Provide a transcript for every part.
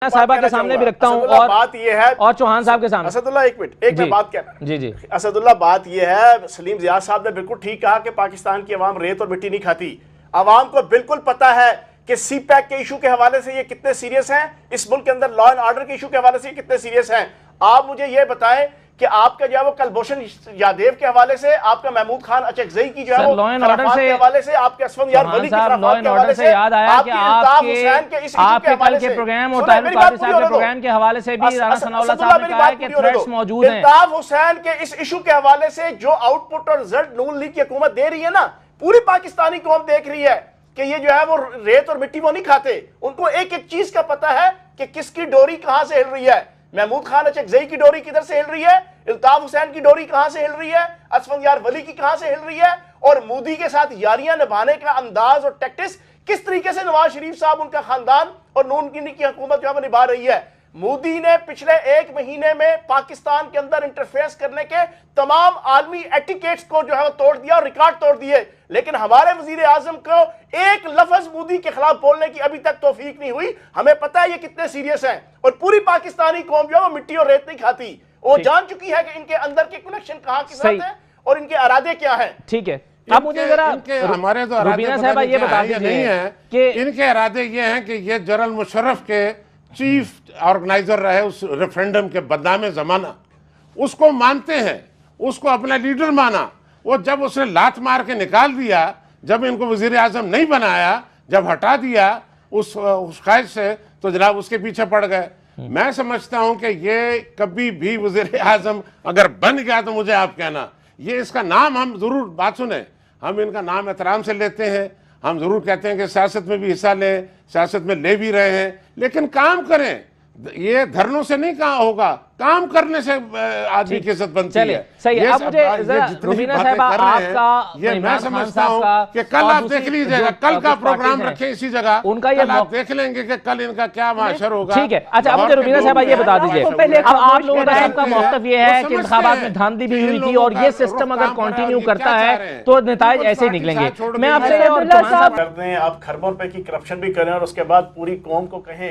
साहिबा के सामने भी रखता हूं और बात ये है और चौहान साहब के सामने। असदुल्ला एक मिनट, एक मैं बात कहना। जी असदुल्ला, बात ये है, सलीम ज़िया साहब ने बिल्कुल ठीक कहा कि पाकिस्तान की अवाम रेत और मिट्टी नहीं खाती। अवाम को बिल्कुल पता है कि सी पैक के इशू के हवाले से ये कितने सीरियस हैं, इस मुल्क के अंदर लॉ एंड ऑर्डर के इशू के हवाले से ये कितने सीरियस हैं। आप मुझे ये बताएं कि आपका जो है वो कलभूषण यादव के हवाले से, आपका महमूद खान अचकजई की जो है वो लॉ एंड ऑर्डर के हवाले से, आपके असफंद यार वली के हवाले से याद आया कि आपके कल के प्रोग्राम और तारिक कादरी साहब के प्रोग्राम के हवाले से भी राणा सनाउल्लाह साहब ने कहा है कि थ्रेट्स मौजूद हैं। इल्ताफ हुसैन के इस इशू के हवाले से जो आउटपुट और रिजल्ट नून लीग की हुकूमत दे रही है ना, पूरी पाकिस्तानी कौम देख रही है कि ये जो है वो रेत और मिट्टी वो नहीं खाते। उनको एक एक चीज का पता है कि किसकी डोरी कहां से हिल रही है। महमूद खान अचकजई की डोरी किधर से हिल रही है, इल्ताफ हुसैन की डोरी कहां से हिल रही है, असफंद यार वली की कहां से हिल रही है, और मोदी के साथ यारियां निभाने का अंदाज और टैक्टिक्स किस तरीके से नवाज शरीफ साहब, उनका खानदान और नून की हुकूमत जो है निभा रही है। मोदी ने पिछले एक महीने में पाकिस्तान के अंदर इंटरफेस करने के तमाम आलमी एटिकेट्स को जो है वो तोड़ दिया और रिकॉर्ड तोड़ दिए, लेकिन हमारे वजीर आजम को एक लफ्ज मोदी के खिलाफ बोलने की अभी तक तौफीक नहीं हुई। हमें पता है ये कितने सीरियस हैं, और पूरी पाकिस्तानी कौम जो है वो मिट्टी और रेत नहीं खाती। वो जान चुकी है कि इनके अंदर के कनेक्शन कहां के साथ है और इनके इरादे क्या हैं। ठीक है, अब मुझे जरा हमारे तो रुबीना साहब ये बता दीजिए नहीं है कि इनके इरादे ये हैं कि ये जनरल मुशर्रफ के चीफ ऑर्गेनाइजर रहे उस रेफरेंडम के बदनामे जमाना, उसको मानते हैं, उसको अपना लीडर माना। वो जब उसने लात मार के निकाल दिया, जब इनको वजीर आजम नहीं बनाया, जब हटा दिया उस ख्वाहिश से, तो जनाब उसके पीछे पड़ गए। मैं समझता हूं कि ये कभी भी वजीर आजम अगर बन गया तो मुझे आप कहना, ये इसका नाम हम जरूर, बात सुने, हम इनका नाम एहतराम से लेते हैं, हम जरूर कहते हैं कि सियासत में भी हिस्सा लें, सियासत में ले भी रहे हैं, लेकिन काम करें। ये धरनों से नहीं कहा होगा, काम करने से आदमी की इज्जत बनती है। सही है। अब मुझे रुबीना साहब आपका, ये मैं समझता हूं कि कल आप देख लीजिएगा, कल का प्रोग्राम रखें इसी जगह, उनका ये आप देख लेंगे कि कल इनका क्या माशर होगा। ठीक है, अच्छा अब मुझे रुबीना साहब ये बता दीजिए, अब आप लोगों का सबका मौक़िफ़ ये है कि इंतखाबात में धांधली भी हुई थी और ये सिस्टम अगर कंटिन्यू करता है तो नतीजे ऐसे ही निकलेंगे। मैं आपसे आप खरबों रुपए की करप्शन भी करें और उसके बाद पूरी कौम को कहें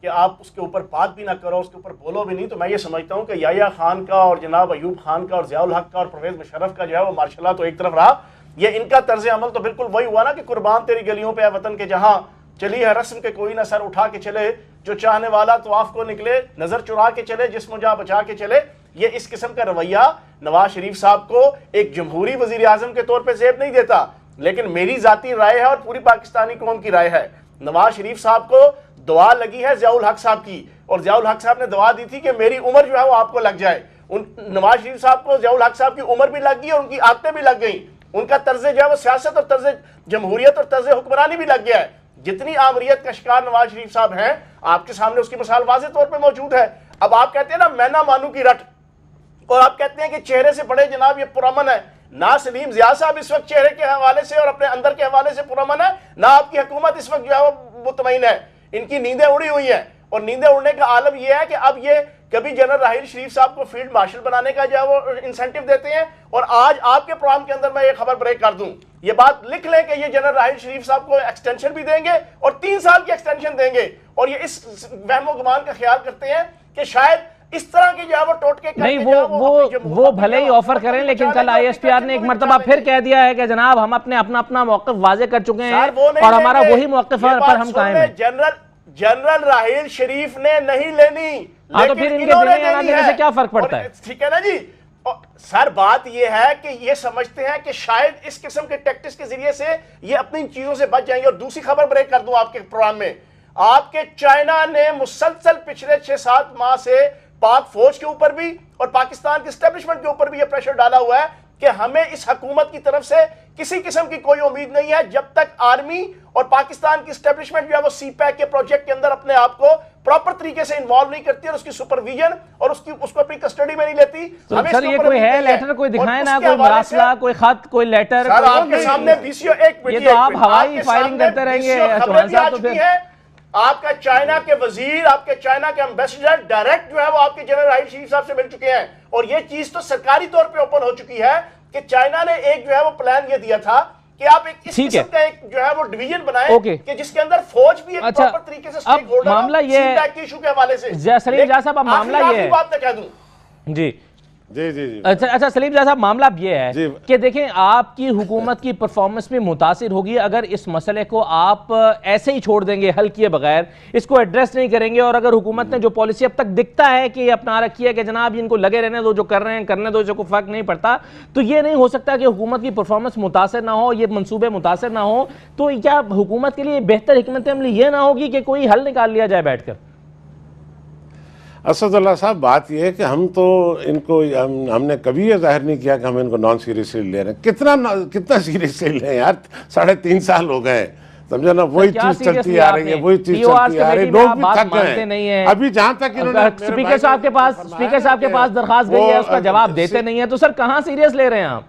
कि आप उसके ऊपर बात भी ना करो, उसके ऊपर बोलो भी नहीं, तो मैं ये समझता हूं कि याया खान का और जनाब अयूब खान का और ज़ियाउल हक का और परवेज मुशर्रफ का जो है वो मार्शल तो एक तरफ रहा, ये इनका तर्ज अमल तो बिल्कुल वही हुआ ना कि कुर्बान तेरी गलियों पे वतन के जहां चली है रस्म के कोई ना सर उठा के चले, जो चाहने वाला तवाफ को निकले नजर चुरा के चले, जिस्म जा बचा के चले। ये इस किस्म का रवैया नवाज शरीफ साहब को एक जमहूरी वजीर आजम के तौर पर जेब नहीं देता, लेकिन मेरी जाती राय है और पूरी पाकिस्तानी कौम की राय है, नवाज शरीफ साहब को दुआ लगी है ज़ियाउल हक साहब की, और ज़ियाउल हक साहब ने दुआ दी थी कि मेरी उम्र जो है वो आपको लग जाए। नवाज शरीफ साहब को ज़ियाउल हक साहब की उम्र भी लग गई और उनकी आदतें भी लग गई, उनका तर्ज जो है वो सियासत और तर्ज जमहूरियत और तर्ज हुक्मरानी भी लग गया है। जितनी आमरीत का शिकार नवाज शरीफ साहब हैं, आपके सामने उसकी मिसाल वाज़ेह तौर पर मौजूद है। अब आप कहते हैं ना मैं ना मानू की रट, और आप कहते हैं कि चेहरे से बड़े जनाब ये पुरअमन है। ना सलीम ज़िया साहब इस वक्त चेहरे के हवाले से और अपने अंदर के हवाले से पुरअमन है, ना आपकी हुकूमत इस वक्त जो है वो मुतमईन है। इनकी नींदें उड़ी हुई हैं, और नींदें उड़ने का आलम यह है कि अब ये कभी जनरल राहील शरीफ साहब को फील्ड मार्शल बनाने का जो है वो इंसेंटिव देते हैं, और आज आपके प्रोग्राम के अंदर मैं ये खबर ब्रेक कर दूं, ये बात लिख लें कि ये जनरल राहील शरीफ साहब को एक्सटेंशन भी देंगे और 3 साल की एक्सटेंशन देंगे, और ये इस वहमो गुमान का ख्याल करते हैं कि शायद इस तरह की जो है वो टोटके नहीं, वो भले ही ऑफर करें, लेकिन कल ISPR ने एक मर्तबा फिर कह दिया है कि जनाब हम अपना मौक़िफ़ वाज़ेह कर चुके हैं और हमारा वही मौक़िफ़ पर हम कायम हैं। जनरल राहील शरीफ ने नहीं लेनी, तो फिर इनके देने से क्या फर्क पड़ता है? ठीक है ना जी। सर बात यह है कि ये समझते हैं कि शायद इस किस्म के टैक्टिक्स के जरिए से ये अपनी चीजों से बच जाएंगे। और दूसरी खबर ब्रेक कर दूं आपके प्रोग्राम में, आपके चाइना ने मुसलसल पिछले 6-7 माह से पाक फौज के ऊपर भी और पाकिस्तान के एस्टेब्लिशमेंट के ऊपर भी यह प्रेशर डाला हुआ है कि हमें इस हुकूमत की तरफ से किसी किस्म की कोई उम्मीद नहीं है जब तक आर्मी और पाकिस्तान की एस्टेब्लिशमेंट जो है वो सी पैक के प्रोजेक्ट के अंदर अपने आप को प्रॉपर तरीके से इन्वॉल्व नहीं करती और उसकी सुपरविजन और उसको अपनी कस्टडी में नहीं लेती। तो सर ये कोई है लेटर, कोई दिखाए ना, कोई मरासला, कोई खत, कोई लेटर आपके सामने बीसीओ एक ये तो आप हवाई फायरिंग करते रहेंगे चौहान साहब। तो फिर आपका चाइना के वजीर, आपके चाइना के एम्बेसडर डायरेक्ट जो है वो आपके जनरल राहील शरीफ साहब से मिल चुके हैं, और ये चीज तो सरकारी तौर पे ओपन हो चुकी है कि चाइना ने एक जो है वो प्लान ये दिया था कि आप एक इस किस्म का एक जो है वो डिवीजन बनाएं कि जिसके अंदर फौज भी एक प्रॉपर तरीके से स्टेक होल्डर हो। मामला ये है के इशू के हवाले से सलीम जा साहब, अब मामला ये है, बात मैं कह दूं जी जी जी जी अच्छा सलीम जा साहब, मामला ये है कि देखें आपकी हुकूमत की परफॉर्मेंस में मुतासिर होगी अगर इस मसले को आप ऐसे ही छोड़ देंगे हल किए बगैर, इसको एड्रेस नहीं करेंगे। और अगर हुकूमत ने जो पॉलिसी अब तक दिखता है कि अपना रखी है कि जनाब इनको लगे रहने दो, जो कर रहे हैं करने दो, जो को फर्क नहीं पड़ता, तो ये नहीं हो सकता कि हुकूमत की परफॉर्मेंस मुतासिर ना हो, ये मनसूबे मुतासिर ना हो। तो क्या हुकूमत के लिए बेहतर हिकमत अमली ये ना होगी कि कोई हल निकाल लिया जाए बैठकर? असदुल्ला साहब, बात यह है कि हम तो इनको हमने कभी ये जाहिर नहीं किया कि हम इनको नॉन सीरियसली ले रहे हैं। कितना सीरियसली ले यार, 3.5 साल हो गए, समझे ना, वही चीज चलती आ रही है, वही चीज चलती आ रही है, लोग भी थक गए। अभी जहां तक इन्होंने स्पीकर साहब के पास दरखास्त गई है, उसका जवाब देते नहीं है, तो सर कहां सीरियस ले रहे हैं आप?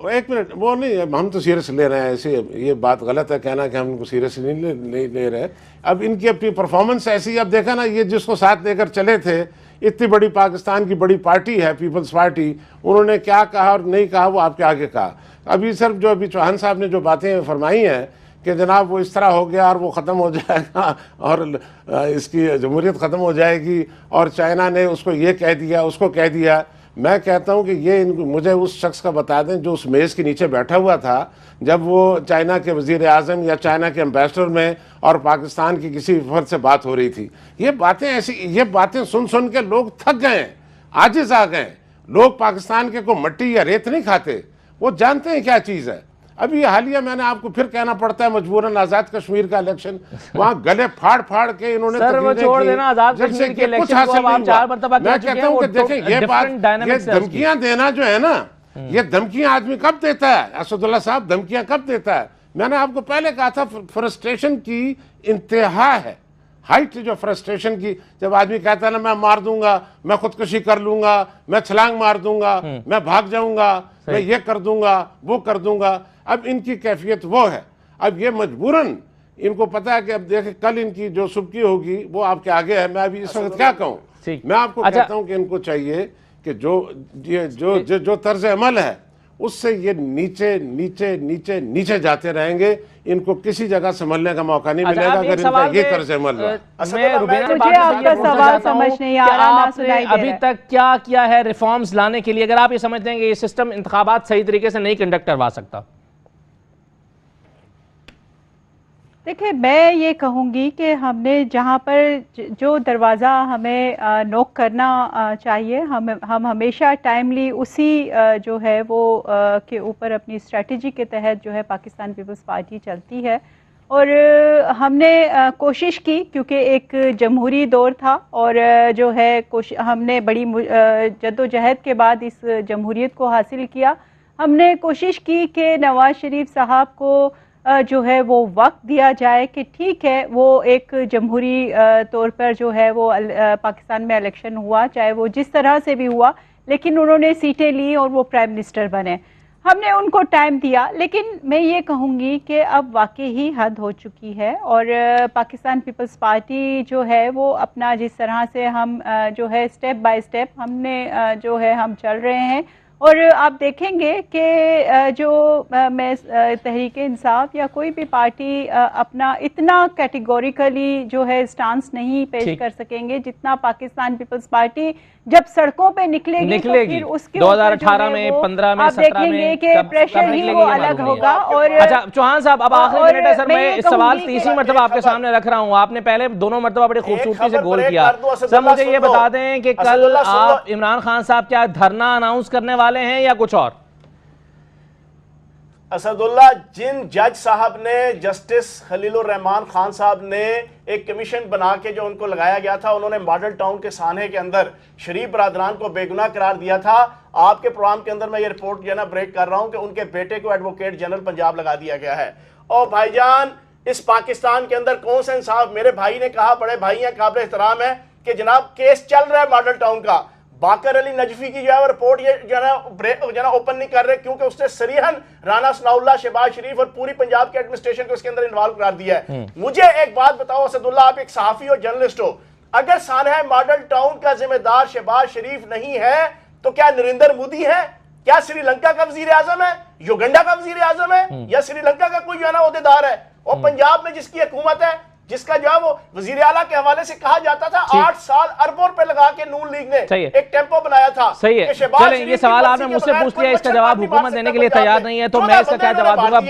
एक मिनट, वो नहीं, हम तो सीरियस ले रहे हैं, ऐसे ये बात गलत है कहना कि हम इनको सीरियस नहीं ले रहे। अब इनकी अपनी परफॉर्मेंस ऐसी, अब देखा ना, ये जिसको साथ लेकर चले थे, इतनी बड़ी पाकिस्तान की बड़ी पार्टी है पीपल्स पार्टी, उन्होंने क्या कहा और नहीं कहा वो आपके आगे कहा। अभी सर जो अभी चौहान साहब ने जो बातें फरमाई हैं कि जनाब वो इस तरह हो गया और वो ख़त्म हो जाएगा और इसकी जमहूरियत ख़त्म हो जाएगी और चाइना ने उसको ये कह दिया उसको कह दिया, मैं कहता हूं कि ये मुझे उस शख्स का बता दें जो उस मेज़ के नीचे बैठा हुआ था जब वो चाइना के वज़ीर आज़म या चाइना के एम्बेसडर में और पाकिस्तान की किसी वफद से बात हो रही थी। ये बातें सुन के लोग थक गए, आजिज़ आ गए। लोग पाकिस्तान के को मट्टी या रेत नहीं खाते, वो जानते हैं क्या चीज़ है। अभी हालिया मैंने आपको फिर कहना पड़ता है मजबूरन, आज़ाद कश्मीर का इलेक्शन, वहाँ गले फाड़ के इन्होंने छोड़ देना आज़ाद कश्मीर के इलेक्शन को, अब आप 4 मरतबा मैं कहता हूँ कि देखें ये बात, ये धमकियां देना जो है ना, ये धमकियां आदमी कब देता है असदुल्ला साहब, धमकियां कब देता है? मैंने आपको पहले कहा था फ्रस्ट्रेशन की इंतहा है, हाइट जो फ्रस्ट्रेशन की, जब आदमी कहता है ना मैं मार दूंगा, मैं खुदकुशी कर लूंगा, मैं छलांग मार दूंगा, मैं भाग जाऊंगा, मैं ये कर दूंगा वो कर दूंगा। अब इनकी कैफियत वो है, अब ये मजबूरन इनको पता है कि अब देखें कल इनकी जो सुबकी होगी वो आपके आगे है। मैं अभी इस वक्त क्या कहूँ, मैं आपको कहता हूँ कि इनको चाहिए कि जो तर्ज अमल है उससे ये नीचे जाते रहेंगे, इनको किसी जगह संभलने का मौका नहीं मिलेगा अगर इनका ये तर्ज अमल रहा। सवाल समझ नहीं आ रहा, ना सुनाई दे रहा है। अभी तक क्या किया है रिफॉर्म्स लाने के लिए, अगर आप ये समझते हैं कि ये सिस्टम इंतखाबात सही तरीके से नहीं कंडक्ट करवा सकता? देखिए, मैं ये कहूँगी कि हमने जहाँ पर जो दरवाज़ा हमें नॉक करना चाहिए, हम हमेशा टाइमली उसी जो है वो के ऊपर अपनी स्ट्रेटजी के तहत जो है पाकिस्तान पीपल्स पार्टी चलती है। और हमने कोशिश की, क्योंकि एक जमहूरी दौर था और जो है हमने बड़ी जद्दोजहद के बाद इस जमहूरियत को हासिल किया। हमने कोशिश की कि नवाज शरीफ साहब को जो है वो वक्त दिया जाए कि ठीक है, वो एक जमहूरी तौर पर जो है वो पाकिस्तान में इलेक्शन हुआ, चाहे वो जिस तरह से भी हुआ, लेकिन उन्होंने सीटें ली और वो प्राइम मिनिस्टर बने। हमने उनको टाइम दिया, लेकिन मैं ये कहूँगी कि अब वाकई ही हद हो चुकी है और पाकिस्तान पीपल्स पार्टी जो है वो अपना जिस तरह से हम जो है स्टेप बाय स्टेप हमने जो है हम चल रहे हैं। और आप देखेंगे कि जो मैं तहरीक इंसाफ या कोई भी पार्टी अपना इतना कैटेगोरिकली जो है स्टांस नहीं पेश कर सकेंगे जितना पाकिस्तान पीपल्स पार्टी जब सड़कों पे निकलेगी तो फिर उसके 2018 में 15 में 17 में कि प्रेशर ही वो अलग होगा। और अच्छा चौहान साहब, अब आखिरी मिनट है सर, मैं इस सवाल तीसरी मरतबा आपके सामने रख रहा हूँ। आपने पहले दोनों मरतबा बड़ी खूबसूरती से गोल किया। सर मुझे ये बता दें कि कल आप इमरान खान साहब क्या धरना अनाउंस करने वाले हैं या कुछ और? असदुल्ला, जिन जज साहब ने, जस्टिस खलीलुर रहमान खान साहब ने एक कमीशन बना के जो उनको लगाया गया था, उन्होंने मॉडल टाउन के साने के अंदर शरीफ बरादरान को बेगुनाह करार दिया था। आपके प्रोग्राम के अंदर मैं ये रिपोर्ट जो है ना ब्रेक कर रहा हूं कि उनके बेटे को एडवोकेट जनरल पंजाब लगा दिया गया है। और भाईजान, इस पाकिस्तान के अंदर कौन सा इंसाफ? मेरे भाई ने कहा, बड़े भाई हैं, काबिल एहतराम है, कि जनाब केस चल रहा है मॉडल टाउन का। बाकर अली नजफी की जो है रिपोर्ट ये जो है ना ओपन नहीं कर रहे, क्योंकि उसने सरीहन राना सनाउल्लाह, शहबाज शरीफ और पूरी पंजाब के एडमिनिस्ट्रेशन को इसके अंदर इन्वॉल्व करार दिया है। मुझे एक बात बताओ असदुल्ला, आप एक सहाफी हो, जर्नलिस्ट हो, अगर सानहा मॉडल टाउन का जिम्मेदार शहबाज शरीफ नहीं है तो क्या नरेंद्र मोदी है? क्या श्रीलंका का वजीर आजम है, युगांडा का वजीर आजम है, या श्रीलंका का कोई जो है ना ओहदेदार है? और पंजाब में जिसकी हुकूमत है, जिसका जो है वो वजीर आला के हवाले से कहा जाता था 8 साल अरबों रुपए लगा के नून लीग ने एक टेम्पो बनाया था। सही है। चलें, ये सवाल आपने मुझसे पूछ लिया, इसका जवाब हुकूमत देने के लिए तैयार नहीं है, तो मैं इसका क्या जवाब दूंगा।